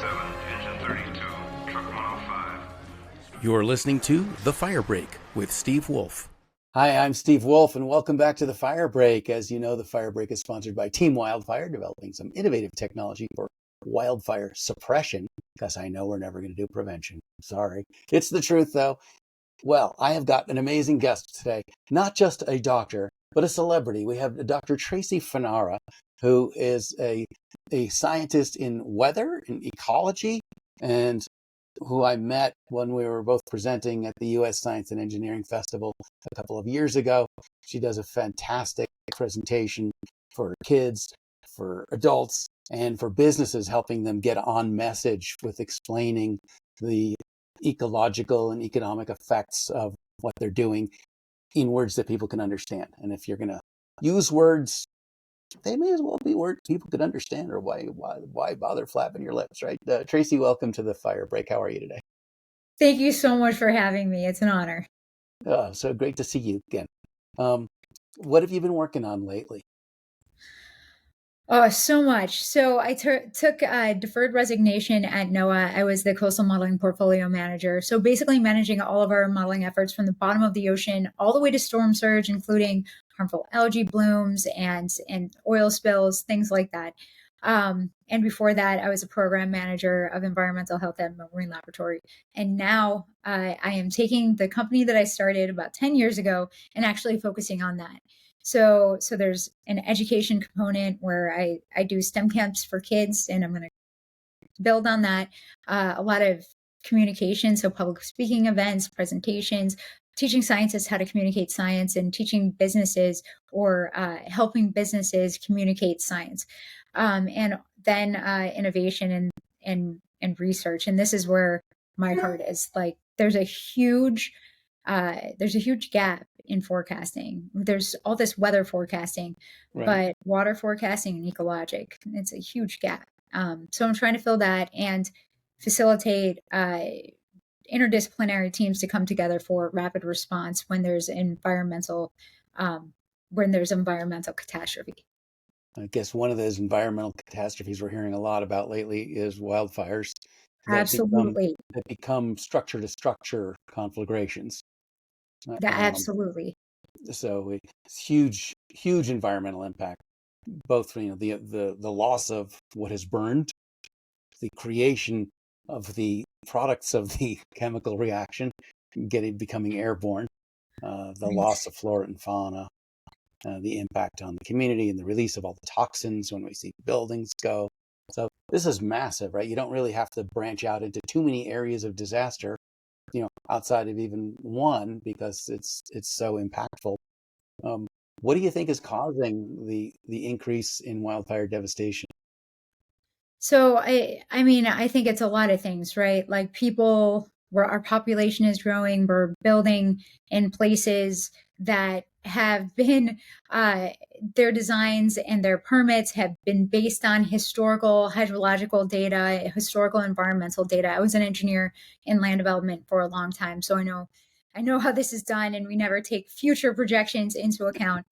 37, engine 32, truck 105. You're listening to The Fire Break with Steve Wolf. Hi, I'm Steve Wolf, and welcome back to The Fire Break. As you know, The Fire Break is sponsored by Team Wildfire, developing some innovative technology for wildfire suppression, because I know we're never going to do prevention. Sorry. It's the truth, though. Well, I have got an amazing guest today, not just a doctor, but a celebrity. We have Dr. Tracy Fanara, who is a scientist in weather, in ecology, and who I met when we were both presenting at the U.S. Science and Engineering Festival a couple of years ago. She does a fantastic presentation for kids, for adults, and for businesses, helping them get on message with explaining the ecological and economic effects of what they're doing in words that people can understand. And if you're going to use words, they may as well be words people could understand, or why bother flapping your lips, right? Tracy, welcome to The Fire Break. How are you today? Thank you so much for having me. It's an honor. So great to see you again. What have you been working on lately? Oh, so much. So I took a deferred resignation at NOAA. I was the coastal modeling portfolio manager. So basically managing all of our modeling efforts from the bottom of the ocean all the way to storm surge, including harmful algae blooms and oil spills, things like that. And before that, I was a program manager of environmental health at a marine laboratory. And now I am taking the company that I started about 10 years ago and actually focusing on that. So there's an education component where I do STEM camps for kids, and I'm going to build on that. A lot of communication, so public speaking events, presentations, teaching scientists how to communicate science, and teaching businesses or helping businesses communicate science. And then innovation and research. And this is where my heart is. Like, there's a huge gap in forecasting. There's all this weather forecasting, Right. but water forecasting and ecologic, it's a huge gap. So I'm trying to fill that and facilitate interdisciplinary teams to come together for rapid response when there's environmental catastrophe. I guess one of those environmental catastrophes we're hearing a lot about lately is wildfires Absolutely. that become structure to structure conflagrations. Absolutely. So it's huge environmental impact, both the loss of what has burned, the creation of the products of the chemical reaction, becoming airborne, the Right. loss of flora and fauna, the impact on the community, and the release of all the toxins when we see buildings go. So this is massive, right? You don't really have to branch out into too many areas of disaster, outside of even one, because it's so impactful. What do you think is causing the increase in wildfire devastation? So I mean, I think it's a lot of things, right? Like, where our population is growing, we're building in places that have been, their designs and their permits have been based on historical hydrological data, historical environmental data. I was an engineer in land development for a long time, so I know how this is done, and we never take future projections into account.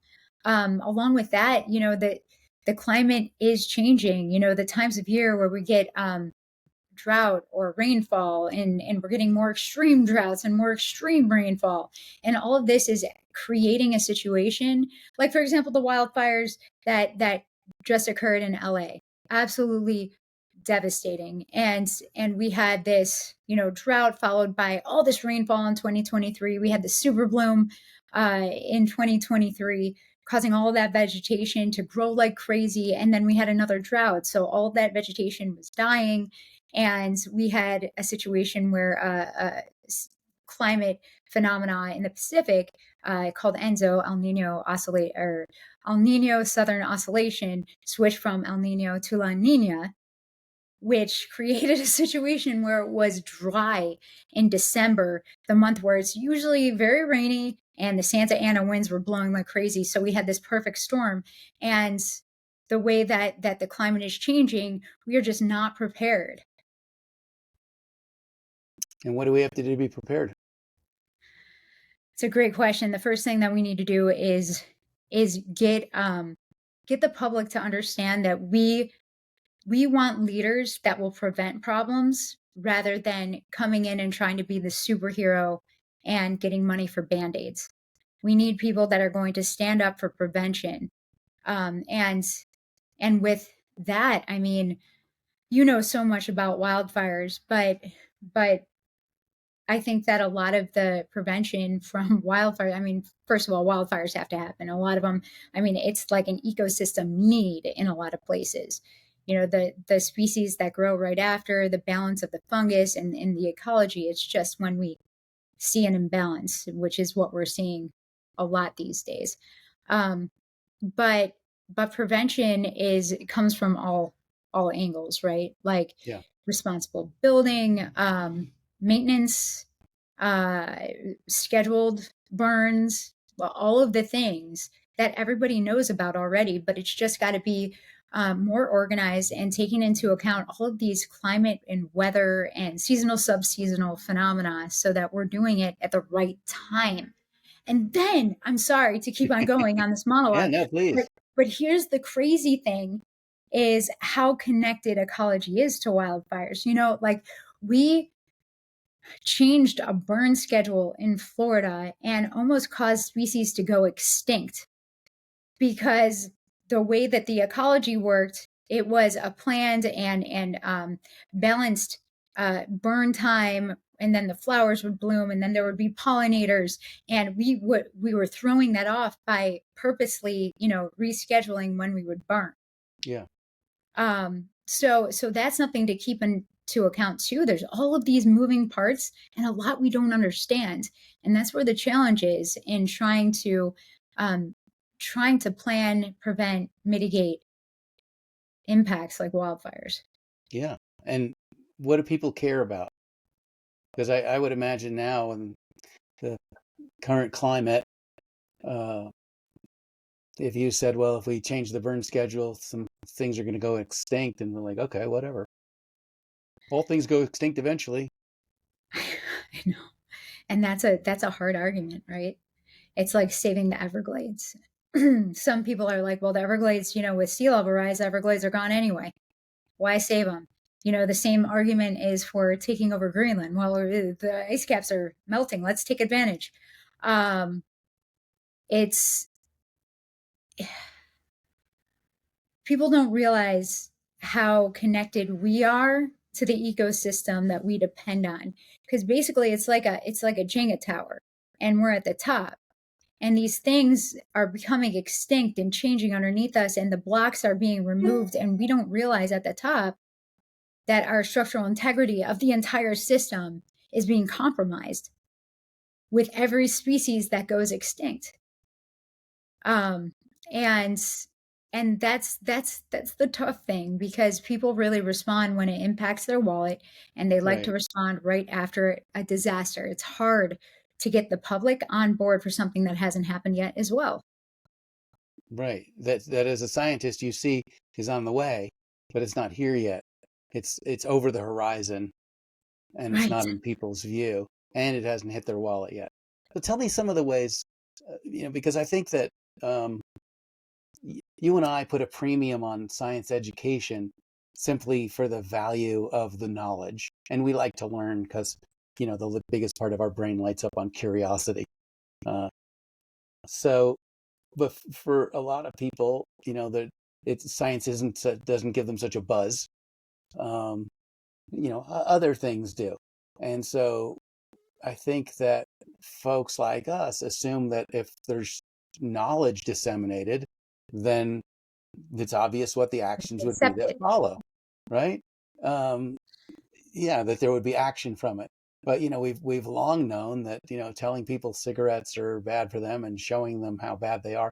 Along with that, the climate is changing. The times of year where we get drought or rainfall, and we're getting more extreme droughts and more extreme rainfall. And all of this is creating a situation like, for example, the wildfires that just occurred in LA. Absolutely devastating. And we had this, drought followed by all this rainfall in 2023. We had the super bloom in 2023, causing all of that vegetation to grow like crazy. And then we had another drought. So all of that vegetation was dying. And we had a situation where a climate phenomena in the Pacific called ENSO, El Nino oscillate, or El Nino Southern Oscillation, switched from El Nino to La Nina, which created a situation where it was dry in December, the month where it's usually very rainy, and the Santa Ana winds were blowing like crazy. So we had this perfect storm. And the way that the climate is changing, we are just not prepared. And what do we have to do to be prepared? It's a great question. The first thing that we need to do is get the public to understand that we we want leaders that will prevent problems rather than coming in and trying to be the superhero and getting money for band-aids. We need people that are going to stand up for prevention. And with that, I mean, you know so much about wildfires, but I think that a lot of the prevention from wildfire, I mean, first of all, wildfires have to happen. A lot of them, I mean, it's like an ecosystem need in a lot of places. You know, the species that grow right after, the balance of the fungus and the ecology, it's just when we see an imbalance, which is what we're seeing a lot these days. Um, but prevention comes from all angles, right? Like Yeah. responsible building, maintenance, uh, scheduled burns, well, all of the things that everybody knows about already, but it's just got to be more organized and taking into account all of these climate and weather and seasonal, subseasonal phenomena so that we're doing it at the right time. And then, I'm sorry to keep on going on this Yeah, monologue, no, please. but here's the crazy thing is how connected ecology is to wildfires. You know, like we changed a burn schedule in Florida and almost caused species to go extinct because the way that the ecology worked, it was a planned and balanced burn time, and then the flowers would bloom, and then there would be pollinators, and we were throwing that off by purposely, you know, rescheduling when we would burn. Yeah. So that's something to keep into account too. There's all of these moving parts and a lot we don't understand, and that's where the challenge is in trying to plan, prevent, mitigate impacts like wildfires. Yeah. And what do people care about? Because I would imagine now in the current climate, if you said, well, if we change the burn schedule, some things are going to go extinct, and we're like, okay, whatever. All things go extinct eventually. I know. And that's a hard argument, right? It's like saving the Everglades. Some people are like, well, the Everglades, you know, with sea level rise, Everglades are gone anyway. Why save them? You know, the same argument is for taking over Greenland. Well, the ice caps are melting. Let's take advantage. It's people don't realize how connected we are to the ecosystem that we depend on. Because basically, it's like a Jenga tower, and we're at the top. And these things are becoming extinct and changing underneath us, and the blocks are being removed, and we don't realize at the top that our structural integrity of the entire system is being compromised with every species that goes extinct. And that's the tough thing, because people really respond when it impacts their wallet, and they like Right. to respond right after a disaster. It's hard to get the public on board for something that hasn't happened yet as well. Right. That as a scientist you see is on the way, but it's not here yet. It's over the horizon, and it's Right. not in people's view, and it hasn't hit their wallet yet. So tell me some of the ways, because I think that you and I put a premium on science education simply for the value of the knowledge, and we like to learn because the biggest part of our brain lights up on curiosity. So, but for a lot of people, that science doesn't give them such a buzz. Other things do. And so I think that folks like us assume that if there's knowledge disseminated, then it's obvious what the actions would be Accept that it. follow, right? That there would be action from it. But we've long known that telling people cigarettes are bad for them and showing them how bad they are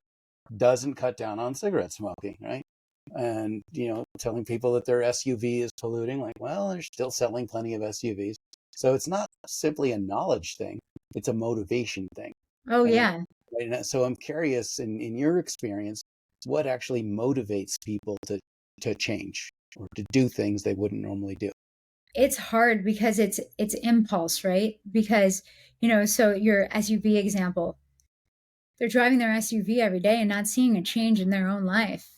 doesn't cut down on cigarette smoking, right? And telling people that their SUV is polluting, like, well, they're still selling plenty of SUVs. So it's not simply a knowledge thing; it's a motivation thing. Oh, And yeah. so I'm curious, in your experience, what actually motivates people to change or to do things they wouldn't normally do? It's hard because it's impulse, right? Because, so your SUV example, they're driving their SUV every day and not seeing a change in their own life.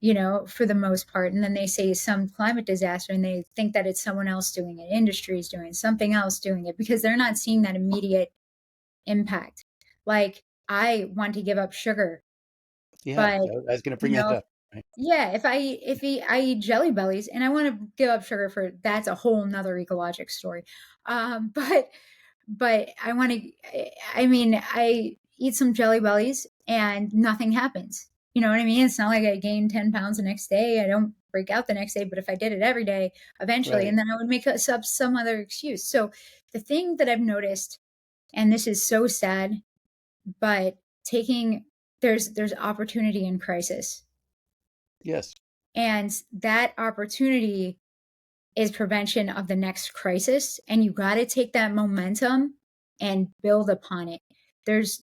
for the most part. And then they say some climate disaster and they think that it's someone else doing it. Industry is doing it, something else doing it, because they're not seeing that immediate impact. Like, I want to give up sugar, Yeah, but I was going to bring that up. Right? yeah, if I eat Jelly Bellies and I want to give up sugar that's a whole nother ecologic story. But I want to, I eat some Jelly Bellies and nothing happens. You know what I mean? It's not like I gain 10 pounds the next day. I don't break out the next day, but if I did it every day, eventually, Right. and then I would make up some other excuse. So the thing that I've noticed, and this is so sad, but there's opportunity in crisis. Yes. And that opportunity is prevention of the next crisis. And you got to take that momentum and build upon it. There's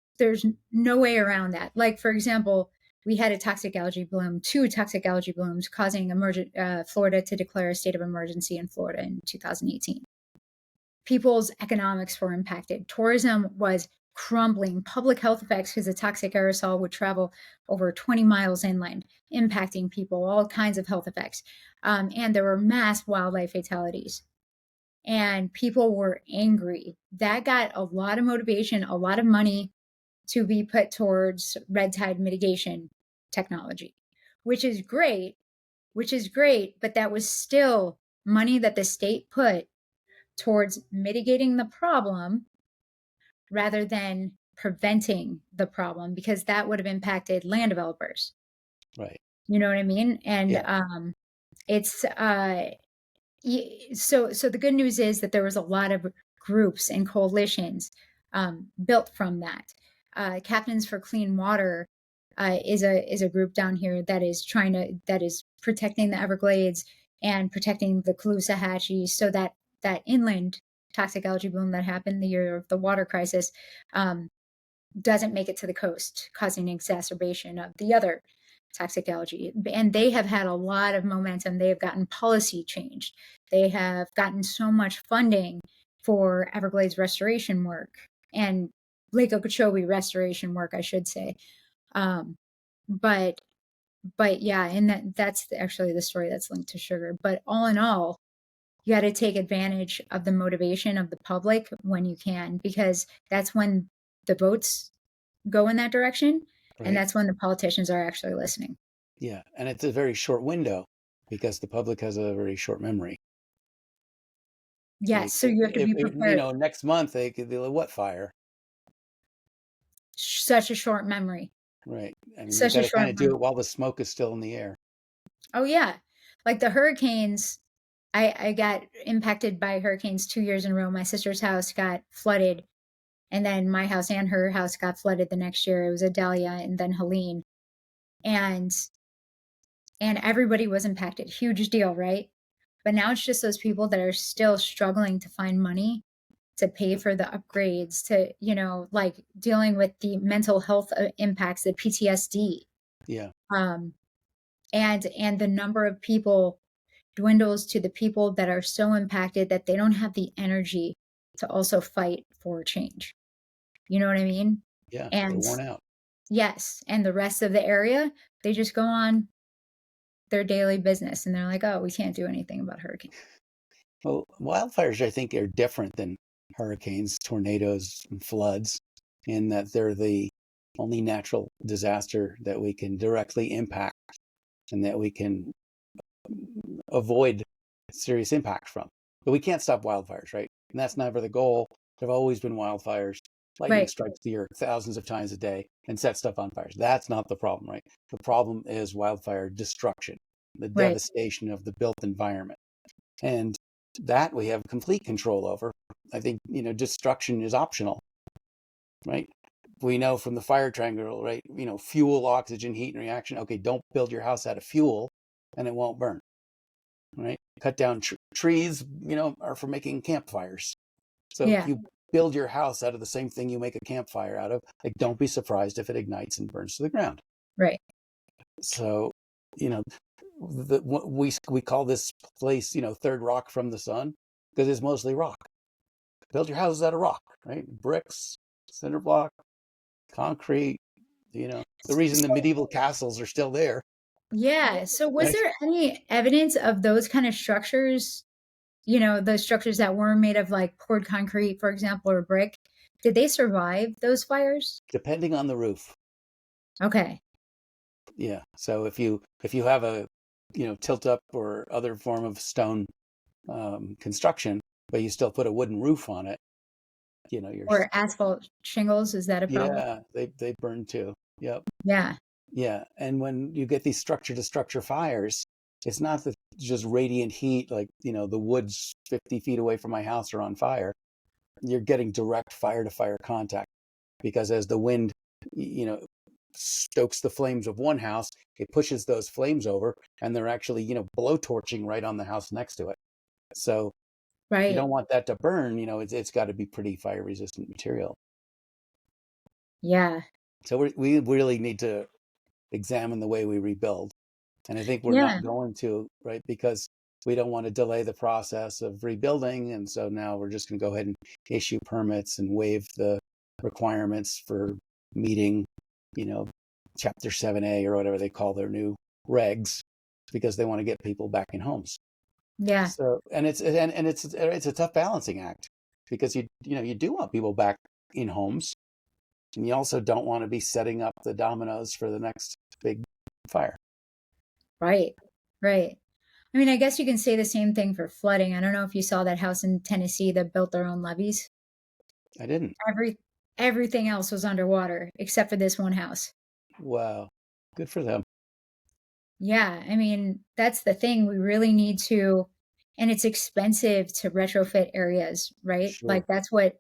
no way around that. Like, for example, we had a toxic algae bloom, 2 toxic algae blooms, causing Florida to declare a state of emergency in Florida in 2018. People's economics were impacted. Tourism was crumbling. Public health effects, because the toxic aerosol would travel over 20 miles inland, impacting people, all kinds of health effects. And there were mass wildlife fatalities. And people were angry. That got a lot of motivation, a lot of money to be put towards red tide mitigation technology, which is great, but that was still money that the state put towards mitigating the problem rather than preventing the problem, because that would have impacted land developers. Right. You know what I mean? And Yeah. it's so the good news is that there was a lot of groups and coalitions built from that. Captains for Clean Water is a group down here that is protecting the Everglades and protecting the 𝐾𝐨 so that inland toxic algae bloom that happened the year of the water crisis doesn't make it to the coast, causing exacerbation of the other toxic algae. And they have had a lot of momentum. They have gotten policy changed. They have gotten so much funding for Everglades restoration work and Lake Okeechobee restoration work, I should say. But yeah, and that's actually the story that's linked to sugar. But all in all, you got to take advantage of the motivation of the public when you can, because that's when the votes go in that direction. Right. And that's when the politicians are actually listening. Yeah. And it's a very short window because the public has a very short memory. Yes. So you have to be prepared. Next month they could do what fire? Such a short memory. Right. I mean, Such you a got to short kind of do memory. it while the smoke is still in the air. Oh yeah. Like the hurricanes, I got impacted by hurricanes 2 years in a row. My sister's house got flooded, and then my house and her house got flooded the next year. It was Idalia and then Helene. And everybody was impacted. Huge deal, right? But now it's just those people that are still struggling to find money to pay for the upgrades, to, like dealing with the mental health impacts, the PTSD. Yeah. And the number of people dwindles to the people that are so impacted that they don't have the energy to also fight for change. You know what I mean? Yeah. And they're worn out. yes. And the rest of the area, they just go on their daily business and they're like, oh, we can't do anything about hurricanes. Well, wildfires, I think, are different than hurricanes, tornadoes, and floods in that they're the only natural disaster that we can directly impact and that we can avoid serious impact from. But we can't stop wildfires, right? And that's never the goal. There have always been wildfires. Lightning strikes the earth thousands of times a day and sets stuff on fires. That's not the problem, right? The problem is wildfire destruction, the devastation of the built environment. And that we have complete control over. I think, destruction is optional, right? We know from the fire triangle, right? Fuel, oxygen, heat, and reaction. Okay, don't build your house out of fuel and it won't burn, right? Cut down trees, are for making campfires. So if you build your house out of the same thing you make a campfire out of, like, don't be surprised if it ignites and burns to the ground. Right. So, we call this place, third rock from the sun, because it's mostly rock. Build your houses out of rock, right? Bricks, cinder block, concrete. The reason the medieval castles are still there Yeah. So was Right? there any evidence of those kind of structures, those structures that were made of like poured concrete, for example, or brick? Did they survive those fires? Depending on the roof. Okay. Yeah. So if you have a tilt up or other form of stone construction, but you still put a wooden roof on it, you're Or asphalt shingles, is that a problem? yeah, they burn too. Yep. Yeah. Yeah. And when you get these structure to structure fires, it's not that just radiant heat, like, the woods 50 feet away from my house are on fire. You're getting direct fire to fire contact because as the wind, stokes the flames of one house, it pushes those flames over and they're actually, blowtorching right on the house next to it. So you Right. don't want that to burn, it's got to be pretty fire resistant material. Yeah. So we really need to examine the way we rebuild. And I think we're Yeah. not going to, right? Because we don't want to delay the process of rebuilding. And so now we're just going to go ahead and issue permits and waive the requirements for meeting, Chapter 7A or whatever they call their new regs, because they want to get people back in homes. Yeah. So, and it's a tough balancing act because you do want people back in homes, and you also don't want to be setting up the dominoes for the next big fire. Right. Right. I mean, I guess you can say the same thing for flooding. I don't know if you saw that house in Tennessee that built their own levees. I didn't. Every everything else was underwater except for this one house. Wow. Good for them. Yeah, I mean, that's the thing. We really need to, and it's expensive to retrofit areas, right? Sure. Like that's what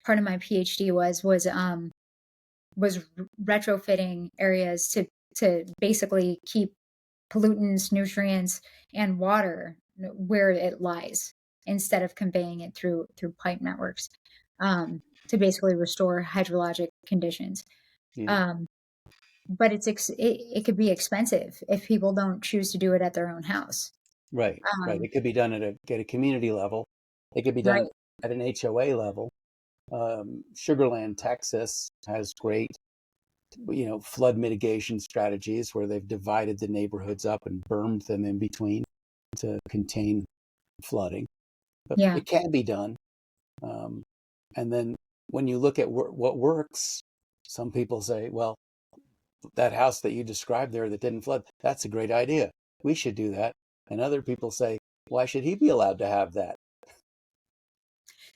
part of my PhD was retrofitting areas to basically keep pollutants, nutrients, and water where it lies instead of conveying it through pipe networks to basically restore hydrologic conditions. Yeah. Um, but it could be expensive if people don't choose to do it at their own house. Right. Right. Um, It could be done at a community level. It could be done right. at an HOA level. Sugarland, Texas has great, flood mitigation strategies where they've divided the neighborhoods up and bermed them in between to contain flooding. But Yeah. it can be done. And then when you look at what works, some people say, well, that house that you described there that didn't flood, that's a great idea. We should do that. And other people say, why should he be allowed to have that?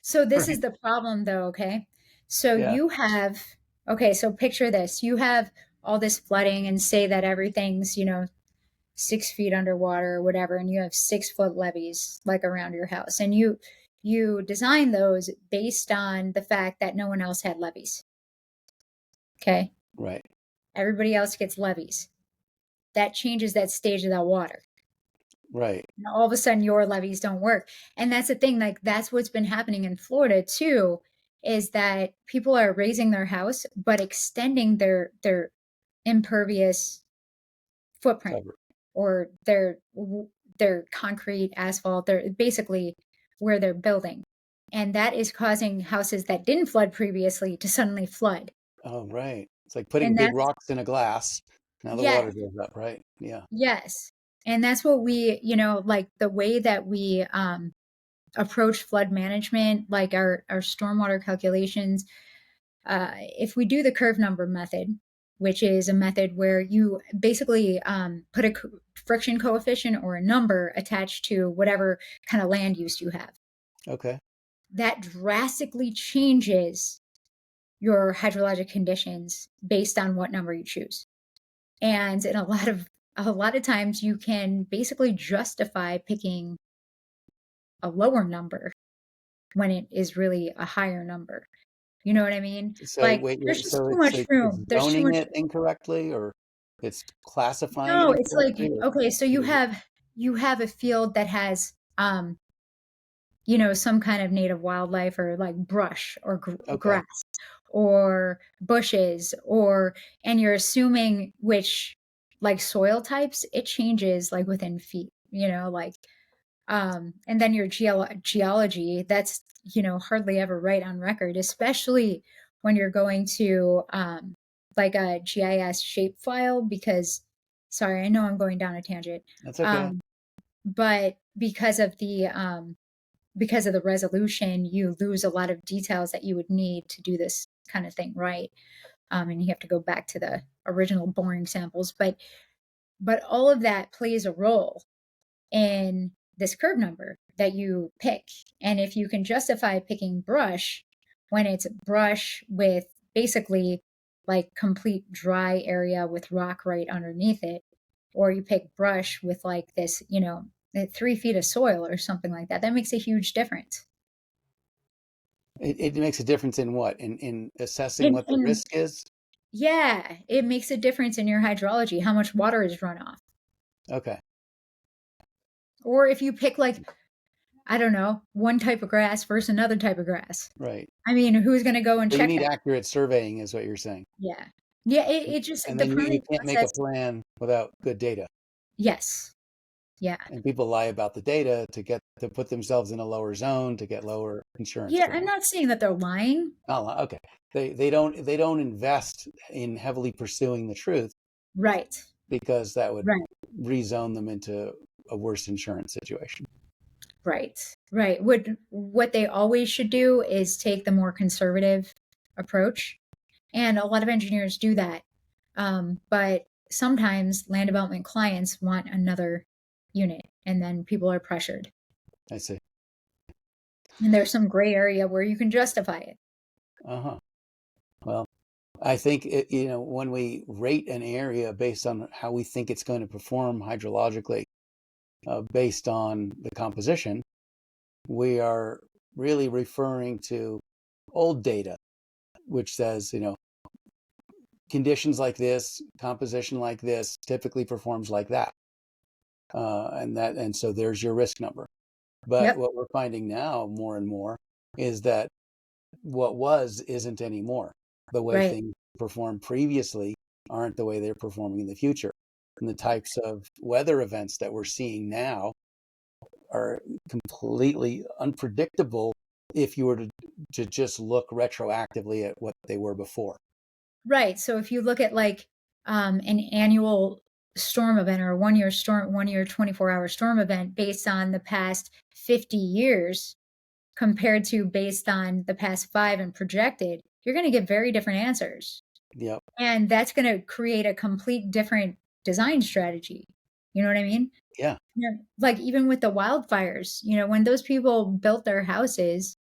So this is Right. the problem though, okay? So Yeah. you have, okay, so picture this. You have all this flooding and say that everything's, 6 feet underwater or whatever, and you have 6 foot levees like around your house. And you design those based on the fact that no one else had levees. Okay. Right. Everybody else gets levees. That changes that stage of that water. Right. And all of a sudden your levees don't work. And that's the thing, like that's what's been happening in Florida too, is that people are raising their house, but extending their impervious footprint Cover. or their concrete asphalt, they're basically where they're building. And that is causing houses that didn't flood previously to suddenly flood. Oh, right. It's like putting And big that's rocks in a glass. Now the water yes, goes up, right? Yeah. yes. And that's what we, like the way that we approach flood management, like our stormwater calculations, if we do the curve number method, which is a method where you basically put a friction coefficient or a number attached to whatever kind of land use you have, Okay. that drastically changes your hydrologic conditions based on what number you choose. And in a lot of times you can basically justify picking a lower number when it is really a higher number. You know what I mean? So Like, wait, there's just so too it's much it's room. There's too zoning much. it incorrectly or it's classifying it No, it's like, incorrectly or okay, so what is it? you have a field that has, some kind of native wildlife or like brush or Okay. grass or bushes and you're assuming which like soil types, it changes like within feet, like, and then your geology, that's, hardly ever right on record, especially when you're going to like a GIS shape file, because Sorry, I know I'm going down a tangent. That's okay. But because of the resolution, you lose a lot of details that you would need to do this kind of thing right. And you have to go back to the original boring samples. But all of that plays a role in this curve number that you pick. And if you can justify picking brush when it's brush with basically like complete dry area with rock right underneath it, or you pick brush with like this, 3 feet of soil or something like that, that makes a huge difference. It makes a difference in what? In assessing And, what the and risk is? yeah, it makes a difference in your hydrology, how much water is run off. Okay. Or if you pick like, I don't know, one type of grass versus another type of grass. Right. I mean, who's going to go and So you check need that? accurate surveying is what you're saying. Yeah. Yeah, it just, And the then you permitting can't make a process. plan without good data. Yes. Yeah. And people lie about the data to put themselves in a lower zone to get lower insurance Yeah, I'm premiums. not saying that they're lying. Oh, okay. They don't invest in heavily pursuing the truth Right. because that would Right. rezone them into a worse insurance situation. Right. Right. What they always should do is take the more conservative approach. And a lot of engineers do that. But sometimes land development clients want another unit, and then people are pressured. I see. And there's some gray area where you can justify it. Uh-huh. Well, I think when we rate an area based on how we think it's going to perform hydrologically, based on the composition, we are really referring to old data, which says, conditions like this, composition like this, typically performs like that, and so there's your risk number. But Yep. what we're finding now more and more is that what was isn't anymore. The way Right. things performed previously aren't the way they're performing in the future. And the types of weather events that we're seeing now are completely unpredictable if you were to just look retroactively at what they were before. Right. So if you look at like an annual storm event or a 1 year storm, 1 year, 24-hour storm event based on the past 50 years compared to based on the past 5 and projected, you're going to get very different answers. Yep. And that's going to create a complete different design strategy. You know what I mean? Yeah. Like even with the wildfires, when those people built their houses,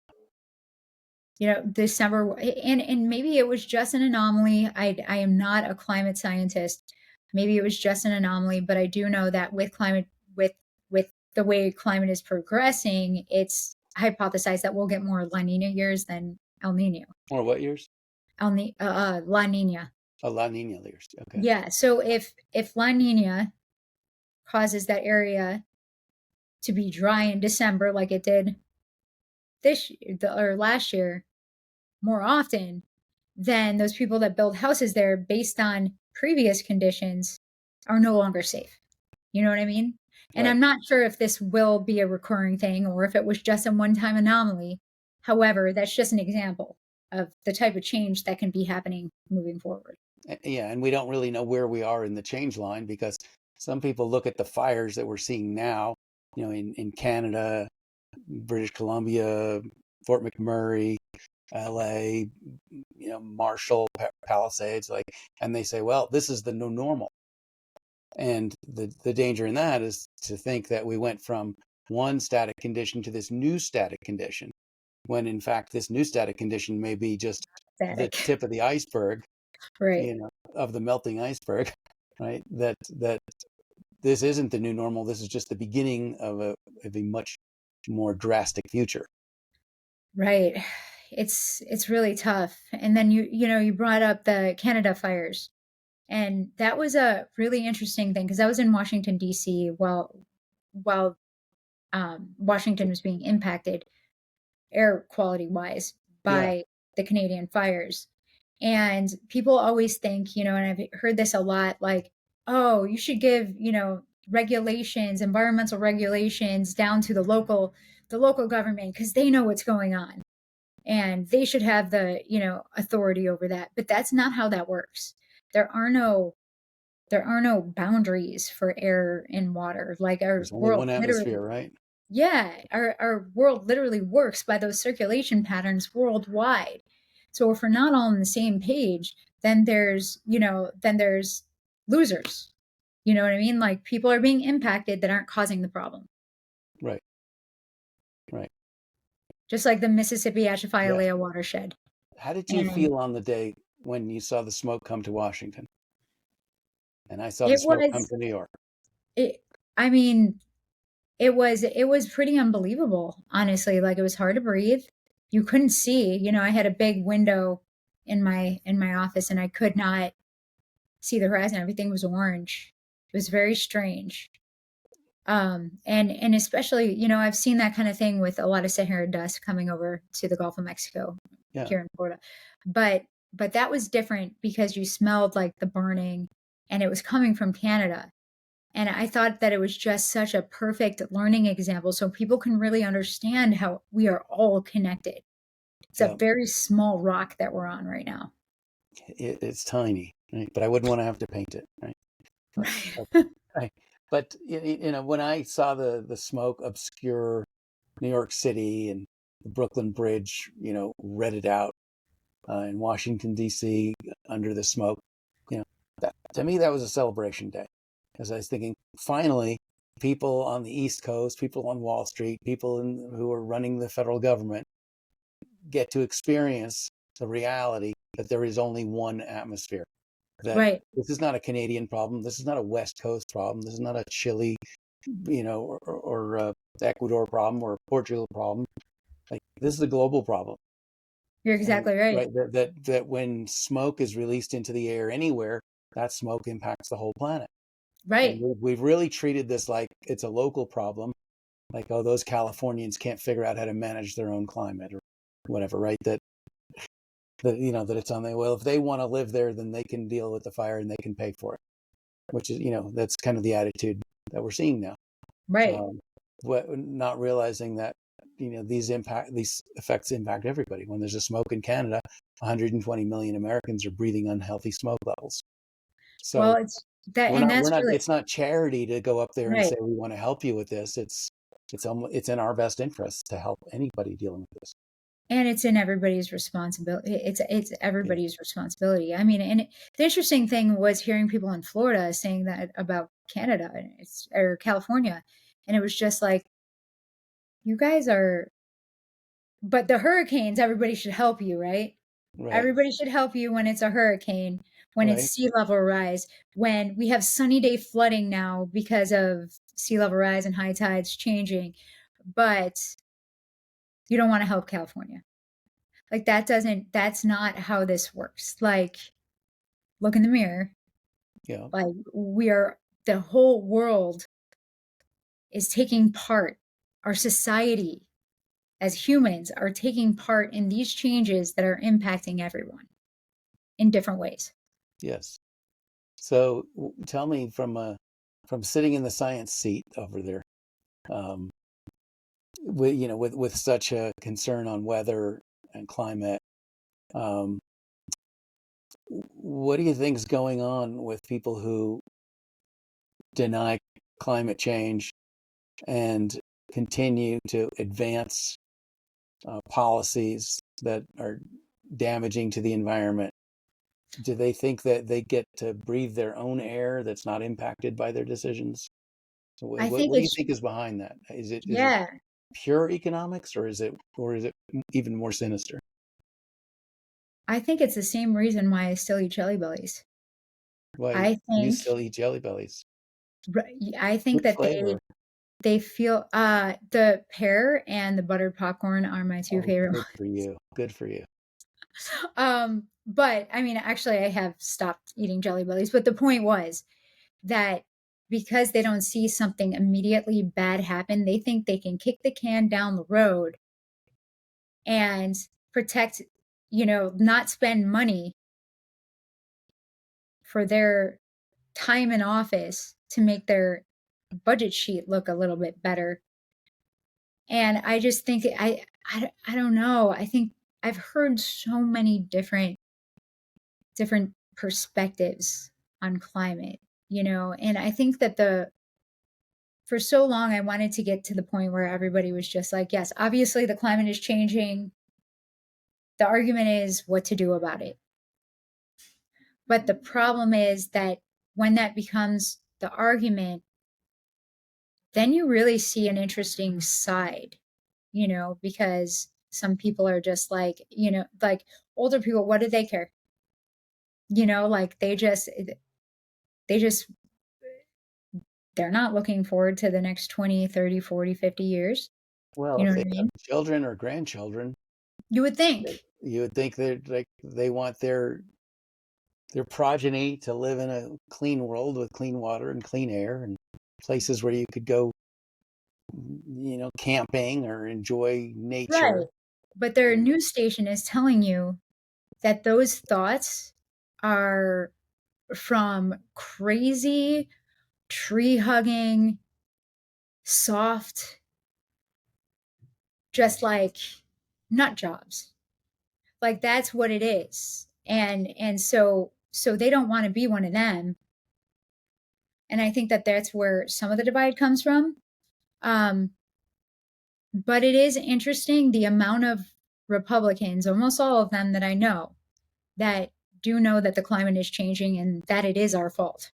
December, and maybe it was just an anomaly. I am not a climate scientist. Maybe it was just an anomaly, but I do know that with with the way climate is progressing, it's hypothesized that we'll get more La Nina years than El Nino. Or what years? La Nina. Oh, La Nina years. Okay. Yeah. So if La Nina causes that area to be dry in December, like it did or last year, more often, then those people that build houses there based on previous conditions are no longer safe. You know what I mean? And Right. I'm not sure if this will be a recurring thing or if it was just a one-time anomaly. However, that's just an example of the type of change that can be happening moving forward. Yeah, and we don't really know where we are in the change line because some people look at the fires that we're seeing now, in Canada, British Columbia, Fort McMurray, LA, Marshall, Palisades, and they say, well, this is the new normal. And the danger in that is to think that we went from one static condition to this new static condition, when in fact this new static condition may be just the Static. tip of the iceberg, Right. of the melting iceberg, right? That this isn't the new normal. This is just the beginning of a much more drastic future. Right. It's really tough. And then you brought up the Canada fires. And that was a really interesting thing because I was in Washington D.C. while Washington was being impacted air quality wise Yeah. by the Canadian fires. And people always think, and I've heard this a lot, like, oh, you should give, regulations, environmental regulations down to the local government because they know what's going on and they should have the, authority over that. But that's not how that works. There are no there are no boundaries for air and water. Like our There's only world one literally, atmosphere, right? yeah, our world literally works by those circulation patterns worldwide. So if we're not all on the same page, then there's losers. You know what I mean? Like people are being impacted that aren't causing the problem. Right. Right. Just like the Mississippi Yeah. Atchafalaya watershed. How did you And feel on the day when you saw the smoke come to Washington and I saw the it smoke come was to New York? it I mean, it was pretty unbelievable, honestly. Like it was hard to breathe. You couldn't see. I had a big window in my office and I could not see the horizon. Everything was orange. It was very strange. And especially, I've seen that kind of thing with a lot of Sahara dust coming over to the Gulf of Mexico Yeah. here in Florida. But that was different because you smelled like the burning and it was coming from Canada. And I thought that it was just such a perfect learning example so people can really understand how we are all connected. It's a Yeah. very small rock that we're on right now. It's tiny, right? But I wouldn't want to have to paint it, right? Right. Right. But when I saw the smoke obscure New York City and the Brooklyn Bridge, redded out in Washington D.C. under the smoke, to me that was a celebration day, because I was thinking, finally, people on the East Coast, people on Wall Street, people who are running the federal government get to experience the reality that there is only one atmosphere. That Right. this is not a Canadian problem. This is not a West Coast problem. This is not a Chile, or Ecuador problem or a Portugal problem. Like, this is a global problem. You're And exactly right. right, that when smoke is released into the air anywhere, that smoke impacts the whole planet. And Right. we've really treated this like it's a local problem, like, oh, those Californians can't figure out how to manage their own climate or whatever, right? That it's on well, if they want to live there, then they can deal with the fire and they can pay for it, which is, that's kind of the attitude that we're seeing now. Right. Not realizing that, these effects impact everybody. When there's a smoke in Canada, 120 million Americans are breathing unhealthy smoke levels. Well, So it's that, and that's really it's not charity to go up there and right. say, we want to help you with this. It's in our best interest to help anybody dealing with this. And it's in everybody's responsibility. It's Yeah. everybody's responsibility. I mean, and the interesting thing was hearing people in Florida saying that about Canada or California, and it was just like, you guys are. But the hurricanes, everybody should help you, right? Right. Everybody should help you when it's a hurricane, when it's Right. sea level rise, when we have sunny day flooding now because of sea level rise and high tides changing. But you don't want to help California. Like that's not how this works. Like, look in the mirror. Yeah. Like the whole world is taking part. Our society as humans are taking part in these changes that are impacting everyone in different ways. Yes. So tell me, from sitting in the science seat over there, with such a concern on weather and climate, what do you think is going on with people who deny climate change and continue to advance policies that are damaging to the environment? Do they think that they get to breathe their own air that's not impacted by their decisions? So I think what do you it's think is behind that? Is it yeah. pure economics, or is it even more sinister? I think it's the same reason why I still eat jelly bellies. Why I you think still eat jelly bellies? I think Good that flavor. they feel the pear and the buttered popcorn are my two Oh, favorite good for you. Good for you. But I mean, actually, I have stopped eating jelly bellies. But the point was that because they don't see something immediately bad happen, they think they can kick the can down the road and protect, not spend money for their time in office to make their budget sheet look a little bit better. And I just think I don't know. I think I've heard so many different perspectives on climate. and I think that for so long, I wanted to get to the point where everybody was just like, yes, obviously the climate is changing. The argument is what to do about it. But the problem is that when that becomes the argument, then you really see an interesting side, because some people are just like, like older people, what do they care? Like they just, they're not looking forward to the next 20, 30, 40, 50 years. Well, You know if what they I have mean? children or grandchildren, You would think. you would think they want their progeny to live in a clean world with clean water and clean air and places where you could go, camping or enjoy nature. Right. But their news station is telling you that those thoughts are from crazy, tree hugging, soft, just like nut jobs. Like that's what it is. And so they don't want to be one of them. And I think that that's where some of the divide comes from. But it is interesting the amount of Republicans, almost all of them that I know, that do know that the climate is changing and that it is our fault.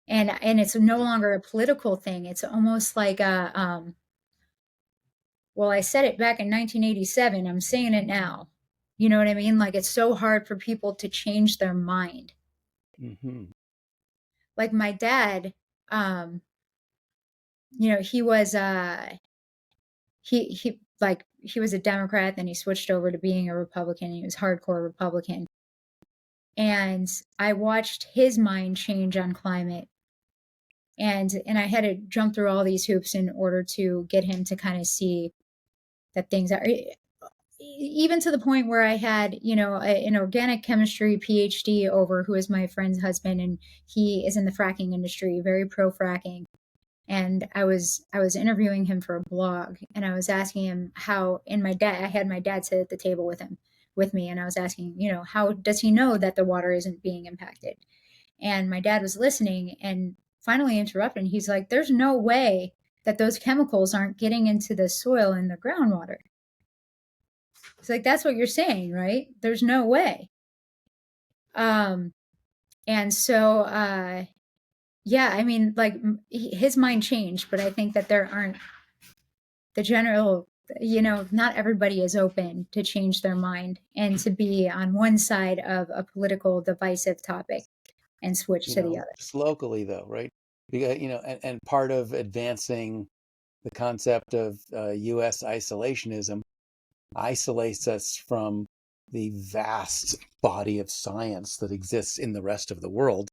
And it's no longer a political thing. It's almost like well, I said it back in 1987. I'm saying it now. You know what I mean? Like it's so hard for people to change their mind. Mm-hmm. Like my dad, he was he was a Democrat, then he switched over to being a Republican. He was hardcore Republican. And I watched his mind change on climate. And I had to jump through all these hoops in order to get him to kind of see that things are, even to the point where I had, an organic chemistry PhD over, who is my friend's husband, and he is in the fracking industry, very pro fracking. And I was interviewing him for a blog, and I was asking him how, I had my dad sit at the table with me, and I was asking, how does he know that the water isn't being impacted? And my dad was listening and finally interrupted. And he's like, there's no way that those chemicals aren't getting into the soil and the groundwater. It's like, that's what you're saying, right? There's no way. And so, yeah, I mean, like his mind changed, but I think that there aren't the general, not everybody is open to change their mind and to be on one side of a political divisive topic and switch to the other. Just locally, though, right? Because, and part of advancing the concept of U.S. isolationism isolates us from the vast body of science that exists in the rest of the world,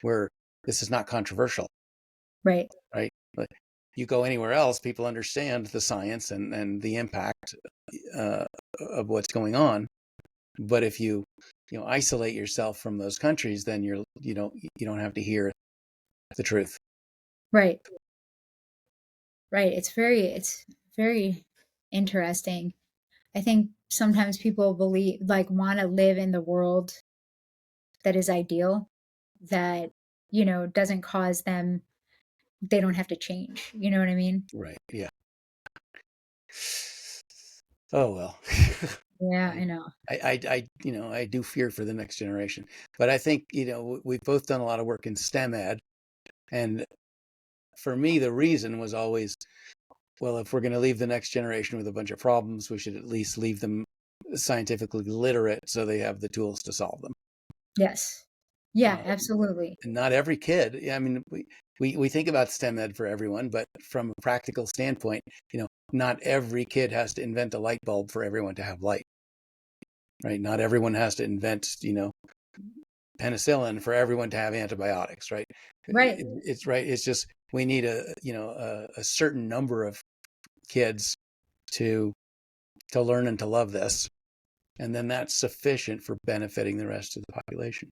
where this is not controversial. Right. Right. But you go anywhere else, people understand the science and the impact of what's going on. But if you isolate yourself from those countries, then you don't have to hear the truth. Right. Right. It's very interesting. I think sometimes people want to live in the world that is ideal, that, doesn't cause them, they don't have to change. You know what I mean? Right. Yeah. Oh, well. Yeah, I know. I do fear for the next generation, but I think, we've both done a lot of work in STEM ed. And for me, the reason was always, well, if we're going to leave the next generation with a bunch of problems, we should at least leave them scientifically literate so they have the tools to solve them. Yes. Yeah, absolutely. And not every kid. I mean, we think about STEM ed for everyone, but from a practical standpoint, not every kid has to invent a light bulb for everyone to have light. Right? Not everyone has to invent, penicillin for everyone to have antibiotics. Right? Right. It's right. It's just we need a certain number of kids to learn and to love this, and then that's sufficient for benefiting the rest of the population.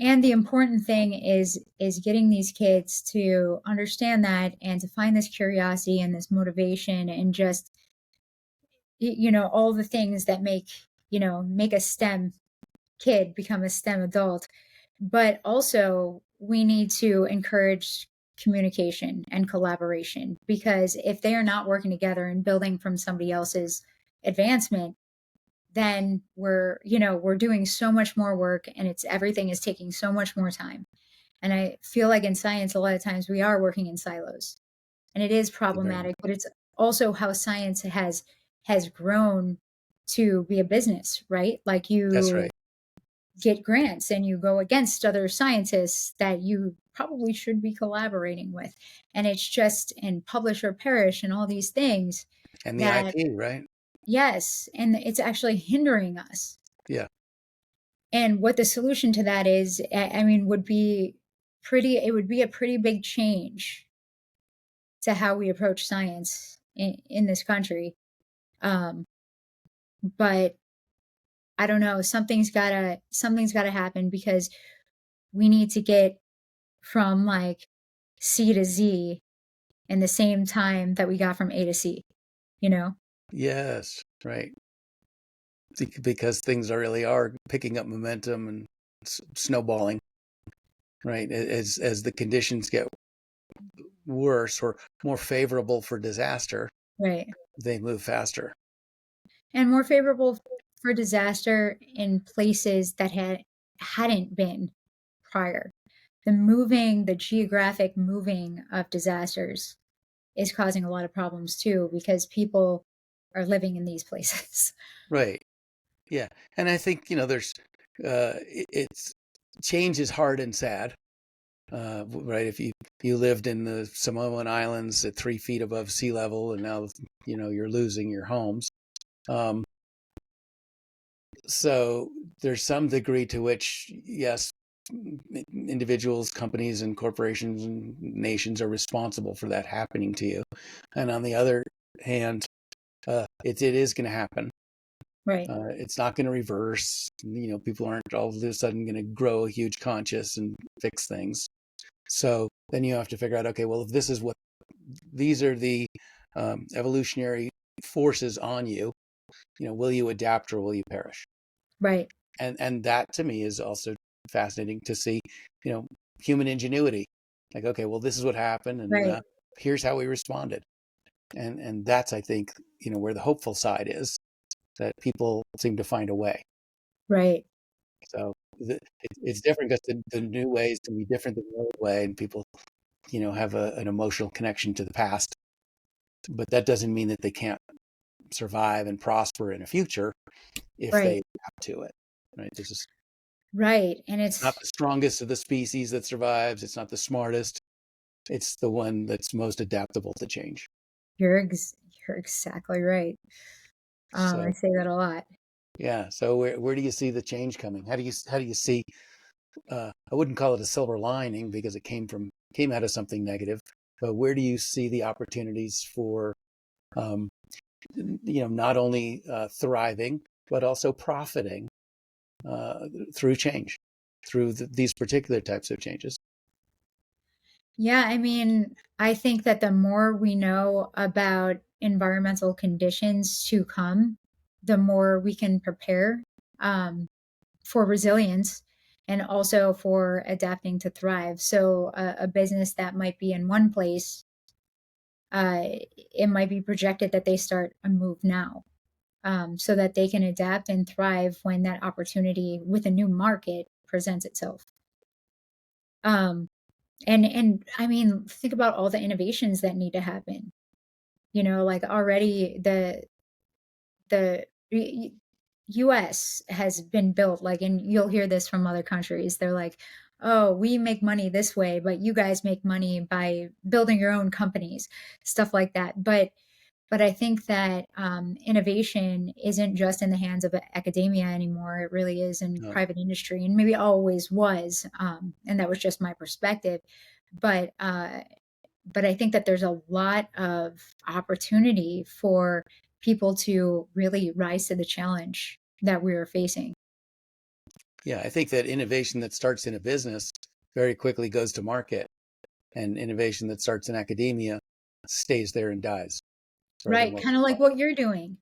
And the important thing is getting these kids to understand that and to find this curiosity and this motivation and just, all the things that make a STEM kid become a STEM adult. But also, we need to encourage communication and collaboration, because if they are not working together and building from somebody else's advancement, then we're doing so much more work, and everything is taking so much more time. And I feel like in science, a lot of times we are working in silos, and it is Very much. problematic, but it's also how science has grown to be a business, right? Like, That's you right. get grants and you go against other scientists that you probably should be collaborating with. And it's just, and publish or perish and all these things And the that, IP, right? yes, and it's actually hindering us. Yeah. And what the solution to that is, I mean, it would be a pretty big change to how we approach science in this country. Um, but I don't know, something's gotta happen, because we need to get from like C to Z in the same time that we got from A to C, you know? Yes, right. Because things really are picking up momentum and snowballing, right? As the conditions get worse or more favorable for disaster, Right. they move faster. And more favorable for disaster in places that hadn't been prior. The geographic moving of disasters is causing a lot of problems too, because people are living in these places. Right. Yeah. And I think, there's it's change is hard and sad. Right. If you lived in the Samoan Islands at 3 feet above sea level, and now you're losing your homes. Um, so there's some degree to which, yes, individuals, companies, and corporations and nations are responsible for that happening to you. And on the other hand, it is going to happen. Right. It's not going to reverse. People aren't all of a sudden going to grow a huge conscience and fix things. So then you have to figure out, okay, well, if these are the evolutionary forces on you, will you adapt or will you perish? Right. And that to me is also fascinating to see, human ingenuity. Like, okay, well, this is what happened, and Right. here's how we responded. And that's, I think, where the hopeful side is, that people seem to find a way. Right. So it's different because the new ways can be different than the old way, and people, have an emotional connection to the past. But that doesn't mean that they can't survive and prosper in a future if they Right. adapt to it. Right? This is Right. And not the strongest of the species that survives. It's not the smartest. It's the one that's most adaptable to change. you're exactly right. I So say that a lot. yeah. So where do you see the change coming? How do you see? I wouldn't call it a silver lining because it came out of something negative. But where do you see the opportunities for, um, not only thriving but also profiting through change, through these particular types of changes? Yeah, I mean, I think that the more we know about environmental conditions to come, the more we can prepare um, for resilience and also for adapting to thrive. So, a business that might be in one place, it might be projected that they start a move now, so that they can adapt and thrive when that opportunity with a new market presents itself. Um, and I mean, think about all the innovations that need to happen. Like, already the US has been built, like, and you'll hear this from other countries. They're like, "Oh, we make money this way, but you guys make money by building your own companies," stuff like that. But I think that innovation isn't just in the hands of academia anymore. It really is in No. private industry, and maybe always was. And that was just my perspective. But but I think that there's a lot of opportunity for people to really rise to the challenge that we are facing. Yeah, I think that innovation that starts in a business very quickly goes to market, and innovation that starts in academia stays there and dies for the Right, most kind of like part. what you're doing.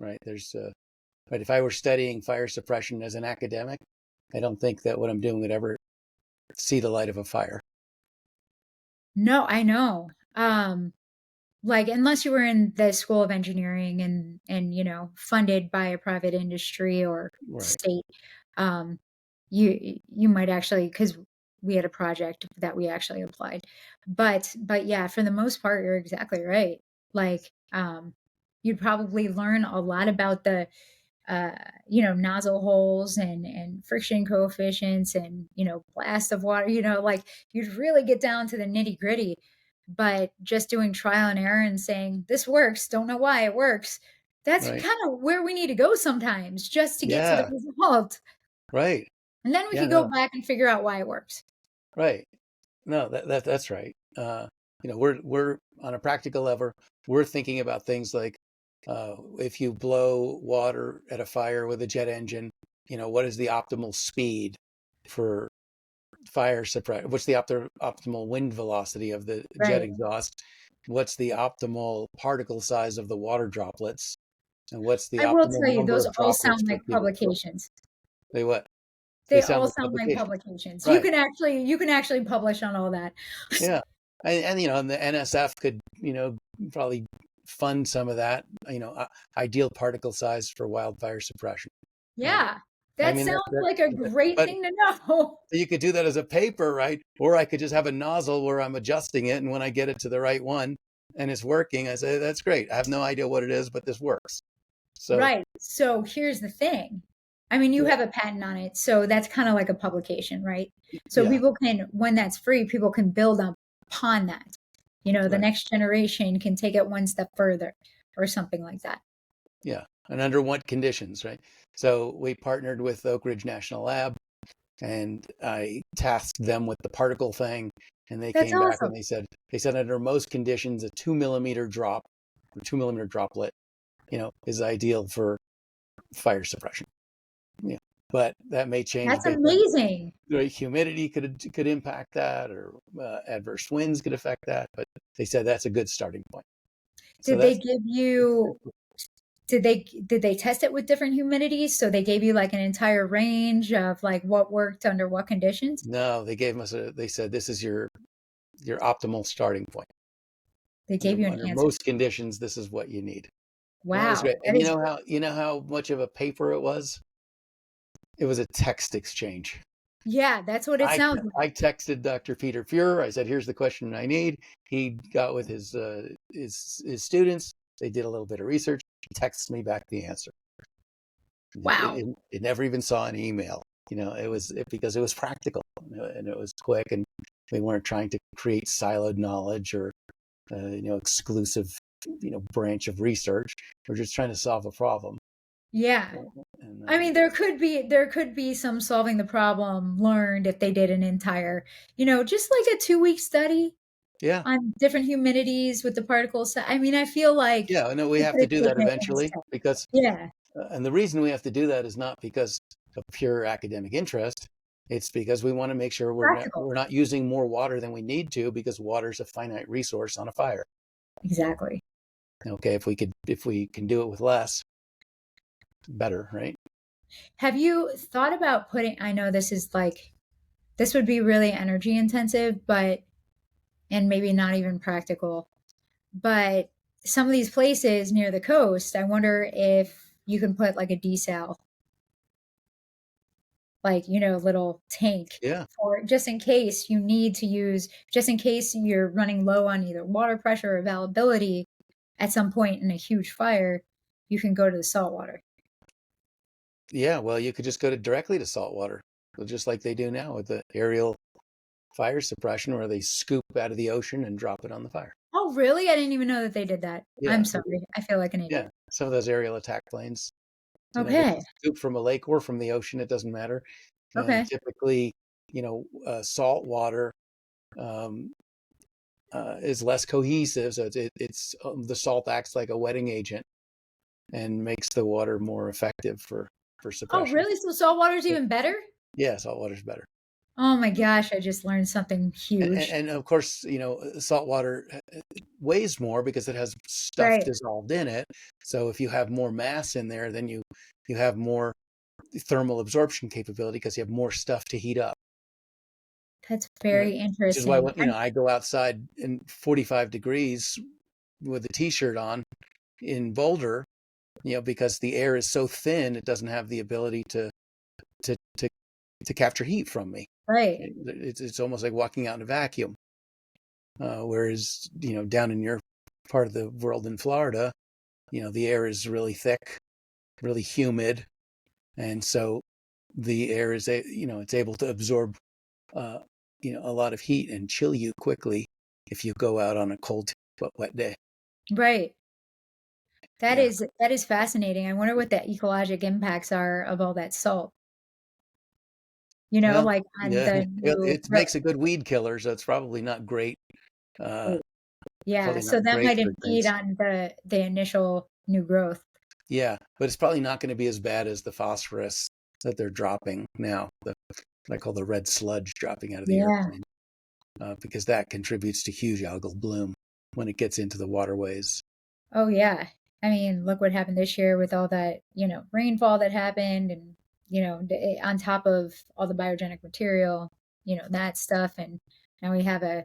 Right? But if I were studying fire suppression as an academic, I don't think that what I'm doing would ever see the light of a fire. No, I know. Like unless you were in the School of Engineering and funded by a private industry or Right. state, you might actually, because we had a project that we actually applied. But yeah, for the most part, you're exactly right. Like you'd probably learn a lot about the nozzle holes and friction coefficients and, blast of water, like you'd really get down to the nitty gritty. But just doing trial and error and saying, this works, don't know why it works. That's Right. kind of where we need to go sometimes just to get to the Yeah. result. Right. And then we Yeah. can go No. back and figure out why it works. Right. No, that's right. We're on a practical level. We're thinking about things like if you blow water at a fire with a jet engine, what is the optimal speed for fire suppression? What's the optimal wind velocity of the jet Right. exhaust? What's the optimal particle size of the water droplets? And what's the I will optimal tell you, number those of all droplets sound per like cubic foot? publications. They what? They They sound all like sound like publications. publications. Right. You can actually publish on all that. Yeah. And the NSF could, probably fund some of that, ideal particle size for wildfire suppression. Yeah. I That mean, sounds like a great but thing to know. you could do that as a paper, right? Or I could just have a nozzle where I'm adjusting it. And when I get it to the right one and it's working, I say, that's great. I have no idea what it is, but this works. So, Right. So here's the thing. I mean, you have a patent on it, so that's kind of like a publication, right? So yeah, people can, when that's free, people can build upon that. The right. next generation can take it one step further or something like that. Yeah. And under what conditions, right? So we partnered with Oak Ridge National Lab and I tasked them with the particle thing. And they That's came back awesome. and they said under most conditions, a 2 millimeter drop or 2 millimeter droplet, is ideal for fire suppression. Yeah. But that may change That's based on amazing. humidity could impact that, or adverse winds could affect that. But they said that's a good starting point. So Did they give you did they test it with different humidities? So they gave you like an entire range of like what worked under what conditions? no, they gave us they said this is your optimal starting point. They gave you an Under answer. most conditions, this is what you need. And that was Wow. great. That And is you know how much of a paper it was? It was a text exchange. Yeah, that's what it sounds like. I texted Dr. Peter Fuhrer. I said, "Here's the question I need." He got with his students. They did a little bit of research. He texted me back the answer. Wow. It never even saw an email. Because it was practical and it was quick, and we weren't trying to create siloed knowledge or exclusive branch of research. We're just trying to solve a problem. Yeah. And, I mean, there could be some solving the problem learned if they did an entire, just like a 2-week study yeah. on different humidities with the particles. I mean, I feel like Yeah, no, we they have could to have do that taken it one eventually step. because, Yeah, and the reason we have to do that is not because of pure academic interest. It's because we want to make sure practical. we're not using more water than we need to, because water is a finite resource on a fire. Exactly. Okay, if we can do it with less, better, right? Have you thought about I know this would be really energy intensive, and maybe not even practical, but some of these places near the coast, I wonder if you can put like a desal, like, little tank Yeah. for just in case you need to use, just in case you're running low on either water pressure or availability at some point in a huge fire, you can go to the salt water. Yeah, well, you could just go directly to salt water, just like they do now with the aerial fire suppression, where they scoop out of the ocean and drop it on the fire. Oh, really? I didn't even know that they did that. Yeah. I'm sorry. I feel like an idiot. Yeah, some of those aerial attack planes, they Okay. can scoop from a lake or from the ocean. It doesn't matter. And Okay. typically, salt water is less cohesive, so it's the salt acts like a wetting agent and makes the water more effective for Oh, suppression. really? So salt water is Yeah. even better? Yeah, salt water's better. Oh my gosh, I just learned something huge. And of course, salt water weighs more because it has stuff Right. dissolved in it. So if you have more mass in there, then you have more thermal absorption capability because you have more stuff to heat up. That's You know, very which is why interesting. when, I go outside in 45 degrees with a t-shirt on in Boulder, because the air is so thin, it doesn't have the ability to to to capture heat from me. Right. It's almost like walking out in a vacuum. Whereas, down in your part of the world in Florida, the air is really thick, really humid, and so the air is, it's able to absorb, a lot of heat and chill you quickly if you go out on a cold, wet day. Right. Yeah. That is fascinating. I wonder what the ecologic impacts are of all that salt. Well, Like on yeah, the new it makes a good weed killer, so it's probably not great. Uh, yeah, Probably so not that great might for impede things. on the initial new growth. Yeah, but it's probably not going to be as bad as the phosphorus that they're dropping now, what I call the red sludge dropping out of the Yeah. airplane, because that contributes to huge algal bloom when it gets into the waterways. Oh yeah. I mean, look what happened this year with all that, rainfall that happened and, on top of all the biogenic material, that stuff. And now we have a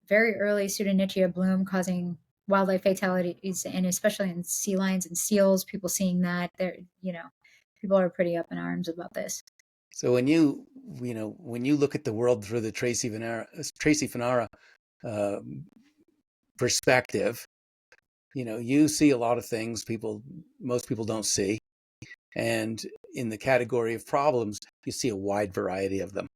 very early pseudonychia bloom causing wildlife fatalities, and especially in sea lions and seals, people seeing that people are pretty up in arms about this. So when you look at the world through the Tracy Fanara uh, perspective, you see a lot of things most people don't see. And in the category of problems, you see a wide variety of them.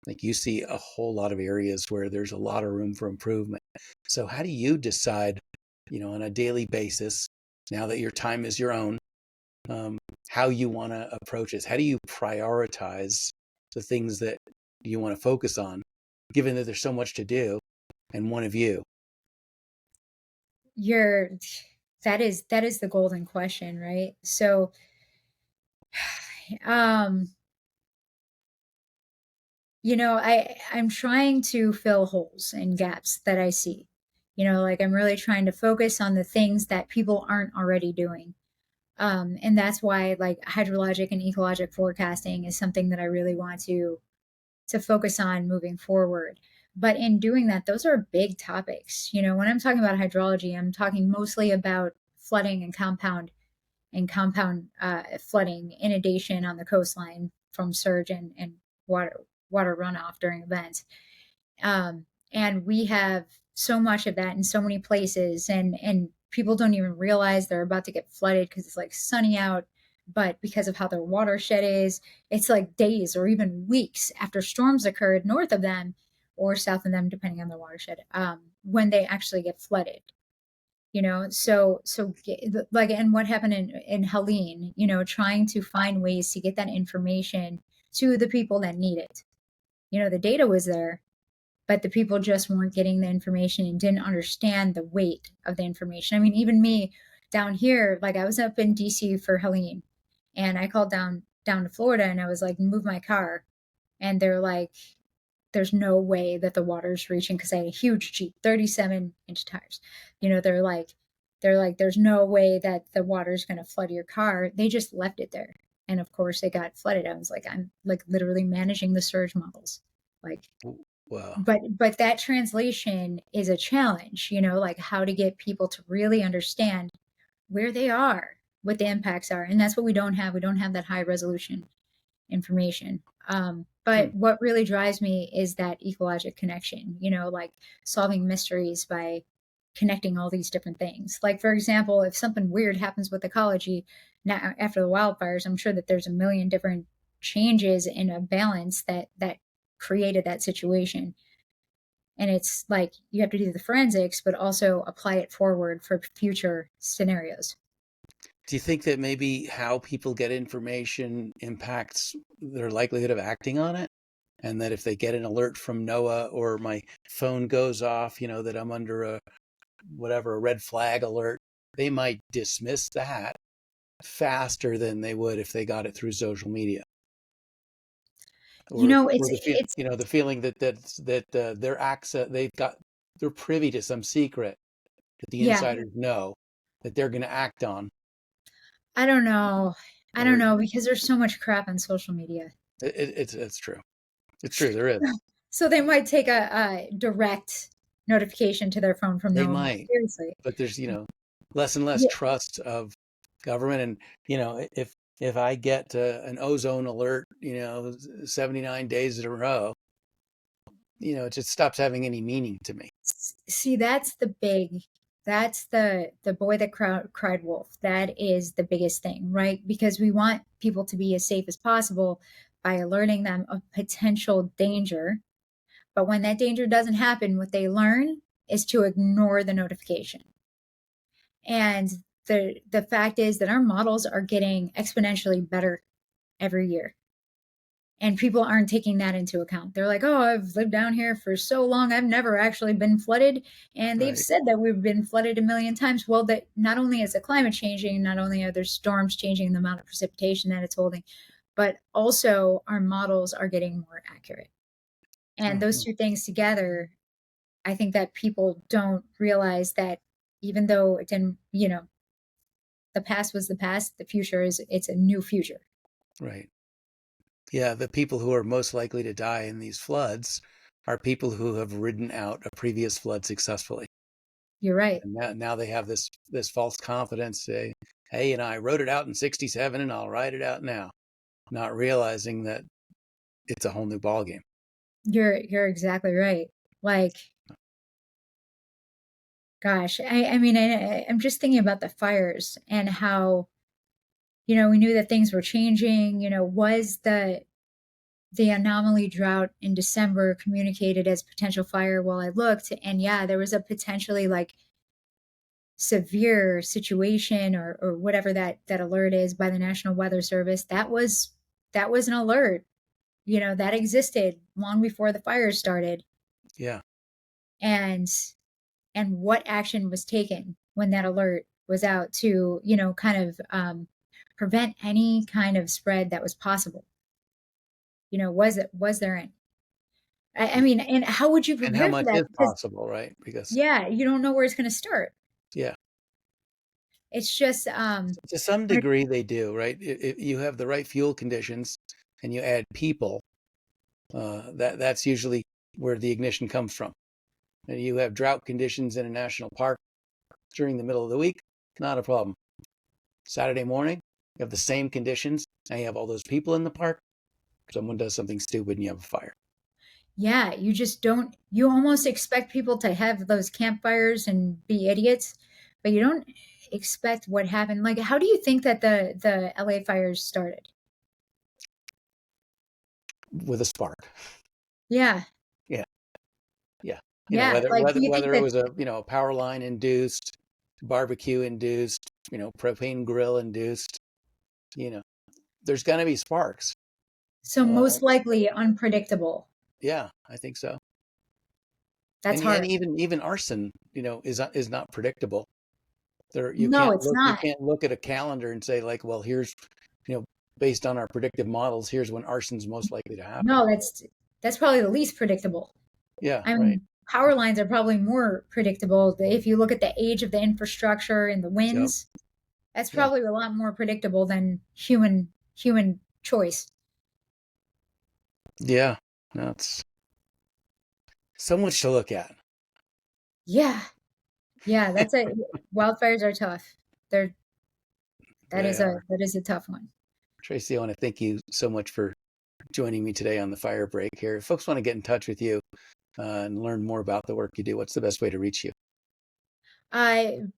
Like you see a whole lot of areas where there's a lot of room for improvement. So how do you decide, on a daily basis, now that your time is your own, how you want to approach this? How do you prioritize the things that you want to focus on, given that there's so much to do and one of you? You're that is the golden question, right? So um I'm trying to fill holes and gaps that I see. Like I'm really trying to focus on the things that people aren't already doing. And that's why like hydrologic and ecologic forecasting is something that I really want to focus on moving forward. But in doing that, those are big topics. When I'm talking about hydrology, I'm talking mostly about flooding and compound flooding, inundation on the coastline from surge and water runoff during events. And we have so much of that in so many places, and people don't even realize they're about to get flooded because it's like sunny out. But because of how their watershed is, it's like days or even weeks after storms occurred north of them or south of them, depending on their watershed, when they actually get flooded. Like, and what happened in Helene, trying to find ways to get that information to the people that need it. The data was there, but the people just weren't getting the information and didn't understand the weight of the information. I mean, even me down here, like I was up in DC for Helene, and I called down to Florida, and I was like, move my car, and they're like, there's no way that the water's reaching, because I had a huge Jeep, 37-inch tires. They're like, there's no way that the water's going to flood your car. They just left it there. And of course it got flooded. I was like, I'm like literally managing the surge models. Like, Wow. but that translation is a challenge, like how to get people to really understand where they are, what the impacts are. And that's what we don't have. We don't have that high resolution information. But what really drives me is that ecologic connection, like solving mysteries by connecting all these different things. Like, for example, if something weird happens with ecology now after the wildfires, I'm sure that there's a million different changes in a balance that created that situation. And it's like you have to do the forensics, but also apply it forward for future scenarios. Do you think that maybe how people get information impacts their likelihood of acting on it? And that if they get an alert from NOAA or my phone goes off, that I'm under a red flag alert, they might dismiss that faster than they would if they got it through social media. Or, It's the feeling that their access, they're privy to some secret that the yeah, insiders know that they're going to act on. I don't know. I don't Or know because there's so much crap on social media. it's true. It's true. There is. So they might take a direct notification to their phone from They no one more might, seriously. but there's, less and less Yeah, trust of government. And, if I get an ozone alert, 79 days in a row, it just stops having any meaning to me. see, that's the boy that cried wolf. That is the biggest thing, right? Because we want people to be as safe as possible by alerting them of potential danger. But when that danger doesn't happen, what they learn is to ignore the notification. And the fact is that our models are getting exponentially better every year. And people aren't taking that into account. They're like, oh, I've lived down here for so long, I've never actually been flooded. And they've Right. said that we've been flooded a million times. Well, that not only is the climate changing, not only are there storms changing the amount of precipitation that it's holding, but also our models are getting more accurate. And those two things together, I think that people don't realize that even though it didn't, the past was the past, the future it's a new future. Right. Yeah, the people who are most likely to die in these floods are people who have ridden out a previous flood successfully. You're right. And now they have this false confidence, say, hey, I wrote it out in 67 and I'll write it out now, not realizing that it's a whole new ballgame. You're exactly right. Like, gosh, I mean, I'm just thinking about the fires and how, we knew that things were changing. Was the anomaly drought in December communicated as potential fire? Well, I looked, and yeah, there was a potentially like severe situation or whatever that alert is by the National Weather Service. That was an alert, that existed long before the fires started. Yeah. And what action was taken when that alert was out to, kind of prevent any kind of spread that was possible. Was there any? I mean, and how would you And how prepare for much that? is Because possible, right? Because, yeah, you don't know where it's going to start. yeah, It's just to some degree they do, right? If you have the right fuel conditions and you add people, that's usually where the ignition comes from. And you have drought conditions in a national park during the middle of the week, not a problem. Saturday morning, you have the same conditions, and you have all those people in the park. Someone does something stupid and you have a fire. yeah, you just don't, you almost expect people to have those campfires and be idiots, but you don't expect what happened. Like, how do you think that the LA fires started? With a spark. Yeah. Yeah, yeah. Yeah. Whether Like, do whether you think whether it that, was a power line induced, barbecue induced, propane grill induced, you know, there's gonna be sparks. so Uh, most likely unpredictable? yeah, I think so. That's And hard. even arson, is not predictable. There No, it's you not. can't look at a calendar and say like, well, here's, you know, based on our predictive models, here's when arson's most likely to happen. No, that's probably the least predictable. Yeah, I right. mean, power lines are probably more predictable. If you look at the age of the infrastructure and the Yep. winds, that's Yeah. probably a lot more predictable than human choice. Yeah. That's so much to look at. Yeah. Yeah, that's a wildfires are tough. They're They are. that is a tough one. Tracy, I want to thank you so much for joining me today on the fire break here. If folks want to get in touch with you and learn more about the work you do, what's the best way to reach you?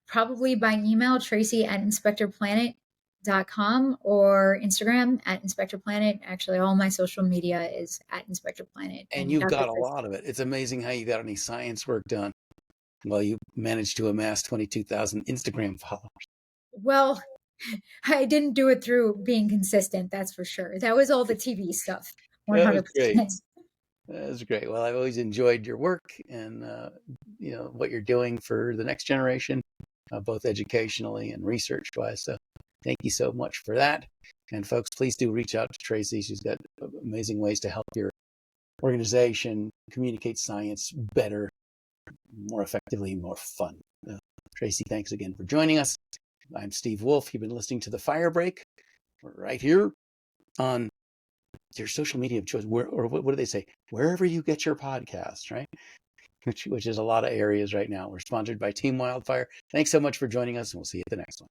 Probably by email, Tracy at inspectorplanet.com or Instagram at inspectorplanet. Actually, all my social media is at inspectorplanet And and you've Dr. got a Tracy. lot of it. It's amazing how you got any science work done. Well, you managed to amass 22,000 Instagram followers. Well, I didn't do it through being consistent, that's for sure. That was all the TV stuff, That was great. 100%. That was great. Well, I've always enjoyed your work and what you're doing for the next generation, both educationally and research-wise. So, thank you so much for that. And folks, please do reach out to Tracy. She's got amazing ways to help your organization communicate science better, more effectively, more fun. Tracy, thanks again for joining us. I'm Steve Wolf. You've been listening to The Fire Break right here on your social media of choice, or what do they say? Wherever you get your podcasts, right? Which is a lot of areas right now. We're sponsored by Team Wildfire. Thanks so much for joining us, and we'll see you at the next one.